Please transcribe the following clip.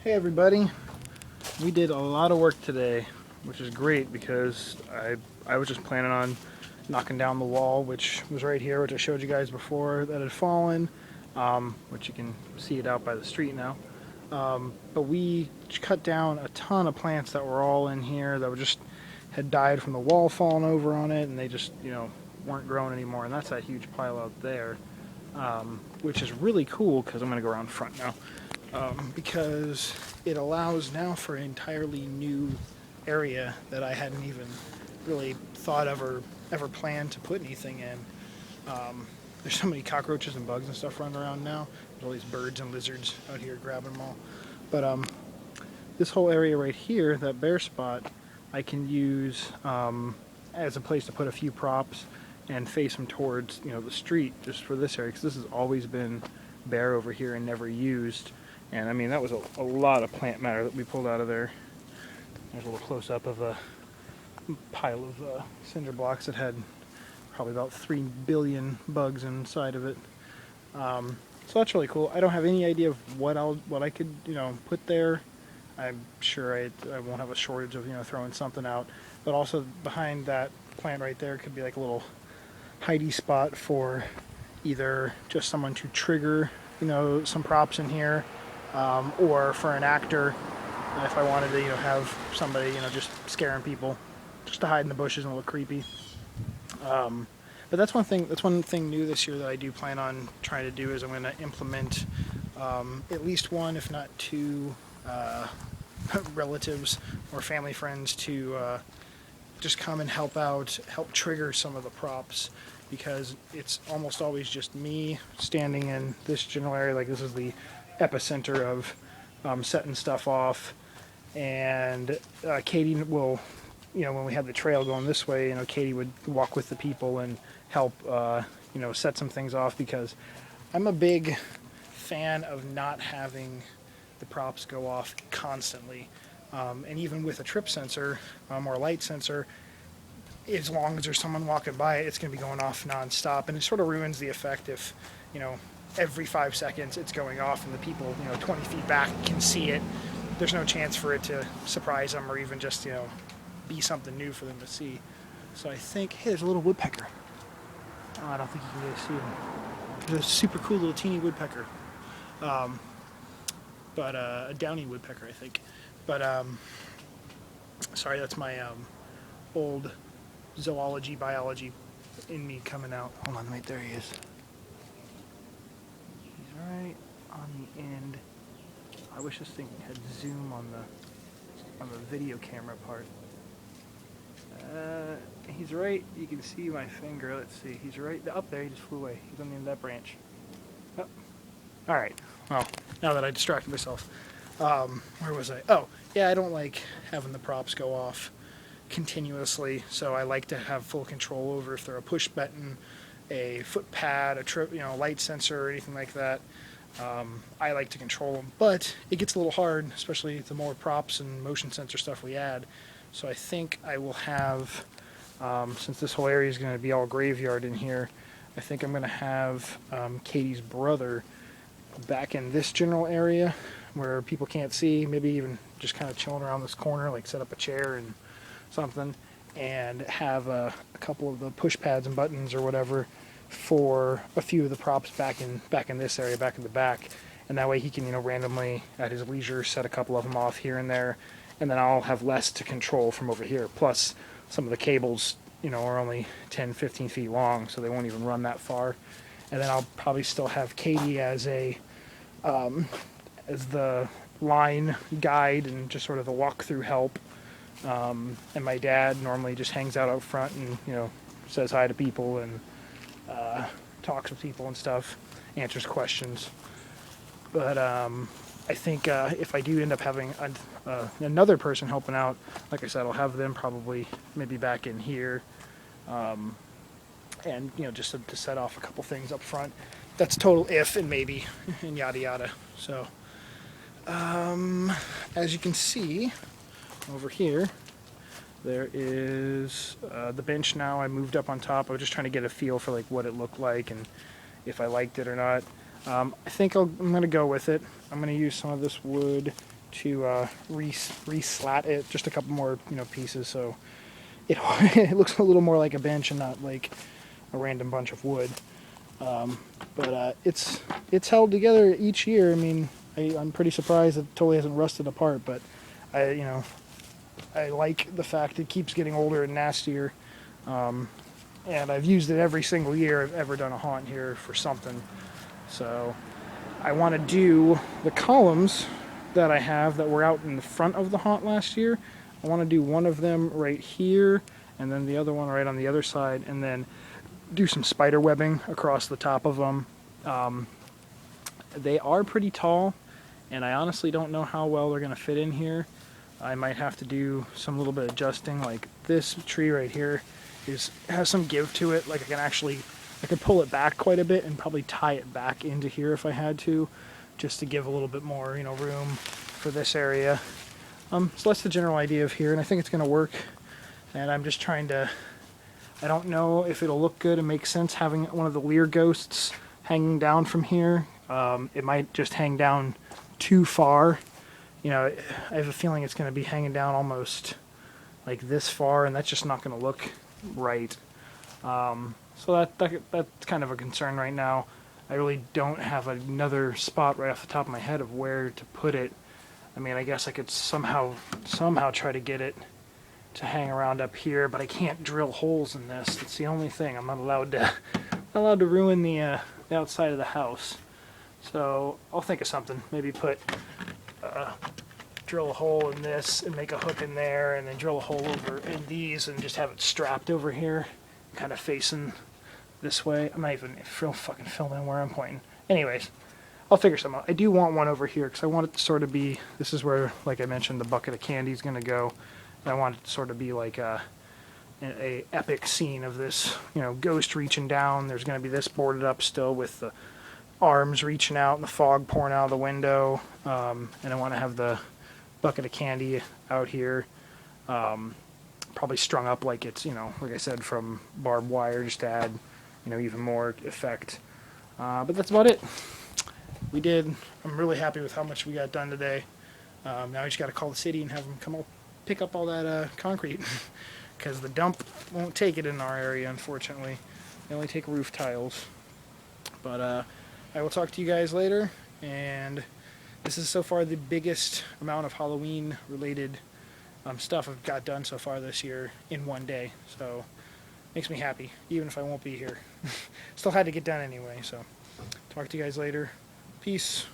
Hey everybody, we did a lot of work today, which is great because I was just planning on knocking down the wall, which was right here, which I showed you guys before, that had fallen, which you can see it out by the street now. But we cut down a ton of plants that were all in here that were just had died from the wall falling over on it, and they just weren't growing anymore. And that's that huge pile out there, which is really cool because I'm going to go around front now. Because it allows now for an entirely new area that I hadn't even really thought of or ever planned to put anything in. There's so many cockroaches and bugs and stuff running around now. There's all these birds and lizards out here grabbing them all. But this whole area right here, that bare spot, I can use as a place to put a few props and face them towards the street just for this area, because this has always been bare over here and never used. And I mean, that was a lot of plant matter that we pulled out of there. There's a little close-up of a pile of cinder blocks that had probably about 3 billion bugs inside of it. So that's really cool. I don't have any idea of what I could put there. I'm sure I won't have a shortage of throwing something out. But also behind that plant right there could be like a little hidey spot for either just someone to trigger some props in here. Or for an actor, if I wanted to, have somebody, just scaring people, just to hide in the bushes and look creepy. But that's one thing. That's one thing new this year that I do plan on trying to do is I'm going to implement at least one, if not two, relatives or family friends to just come and help out, help trigger some of the props, because it's almost always just me standing in this general area. Like this is the epicenter of setting stuff off, and Katie will, when we have the trail going this way, Katie would walk with the people and help, set some things off, because I'm a big fan of not having the props go off constantly, and even with a trip sensor or a light sensor, as long as there's someone walking by it, it's going to be going off nonstop, and it sort of ruins the effect if, every 5 seconds it's going off and the people 20 feet back can see it. There's no chance for it to surprise them or even just be something new for them to see. So I think, hey, there's a little woodpecker. Oh, I don't think you can really see him. There's a super cool little teeny woodpecker, but a downy woodpecker, I think. But sorry, that's my old biology in me coming out. Hold on, wait, there he is. Right on the end. I wish this thing had zoom on the video camera part. He's right. You can see my finger. Let's see. He's right up there. He just flew away. He's on the end of that branch. Oh. All right. Well, now that I distracted myself, where was I? Oh, yeah. I don't like having the props go off continuously, so I like to have full control over if they're a push button, a foot pad, a trip, light sensor, or anything like that. I like to control them, but it gets a little hard, especially the more props and motion sensor stuff we add. So I think I will have, since this whole area is going to be all graveyard in here, I think I'm going to have Katie's brother back in this general area where people can't see, maybe even just kind of chilling around this corner, like set up a chair and something, and have a couple of the push pads and buttons or whatever for a few of the props back in this area, back in the back, and that way he can randomly at his leisure set a couple of them off here and there, and then I'll have less to control from over here. Plus some of the cables are only 10-15 feet long, so they won't even run that far. And then I'll probably still have Katie as a as the line guide and just sort of the walk-through help. And my dad normally just hangs out front and says hi to people and talks with people and stuff, answers questions. But I think if I do end up having another person helping out, like I said, I'll have them probably maybe back in here, and just to set off a couple things up front. That's total if and maybe and yada yada. So as you can see over here, there is the bench now. I moved up on top. I was just trying to get a feel for like what it looked like and if I liked it or not. I think I'm going to go with it. I'm going to use some of this wood to re-slat it, just a couple more pieces, so it it looks a little more like a bench and not like a random bunch of wood. But it's held together each year. I mean, I'm pretty surprised it totally hasn't rusted apart, but I like the fact it keeps getting older and nastier. And I've used it every single year I've ever done a haunt here for something. So I want to do the columns that I have that were out in the front of the haunt last year. I want to do one of them right here, and then the other one right on the other side, and then do some spider webbing across the top of them. They are pretty tall, and I honestly don't know how well they're going to fit in here. I might have to do some little bit of adjusting. Like this tree right here has some give to it. Like I could pull it back quite a bit and probably tie it back into here if I had to, just to give a little bit more room for this area. So that's the general idea of here, and I think it's going to work. And I'm just trying to, I don't know if it'll look good and make sense having one of the Lear ghosts hanging down from here. It might just hang down too far. I have a feeling it's going to be hanging down almost like this far, and that's just not going to look right. So that's kind of a concern right now. I really don't have another spot right off the top of my head of where to put it. I mean, I guess I could somehow try to get it to hang around up here, but I can't drill holes in this. That's the only thing. I'm not allowed to ruin the outside of the house. So I'll think of something. Maybe drill a hole in this and make a hook in there, and then drill a hole over in these and just have it strapped over here, kind of facing this way. I'm not even fucking filming where I'm pointing. Anyways, I'll figure something out. I do want one over here because I want it to sort of be, this is where, like I mentioned, the bucket of candy is going to go. And I want it to sort of be like a epic scene of this, ghost reaching down. There's going to be this boarded up still with the arms reaching out and the fog pouring out of the window. And I want to have the bucket of candy out here, probably strung up like it's, like I said, from barbed wire, just to add, even more effect. But that's about it. I'm really happy with how much we got done today. Now we just got to call the city and have them come up, pick up all that concrete, because the dump won't take it in our area, unfortunately. They only take roof tiles. But I will talk to you guys later, and this is so far the biggest amount of Halloween related stuff I've got done so far this year in one day. So makes me happy, even if I won't be here. Still had to get done anyway. So talk to you guys later. Peace.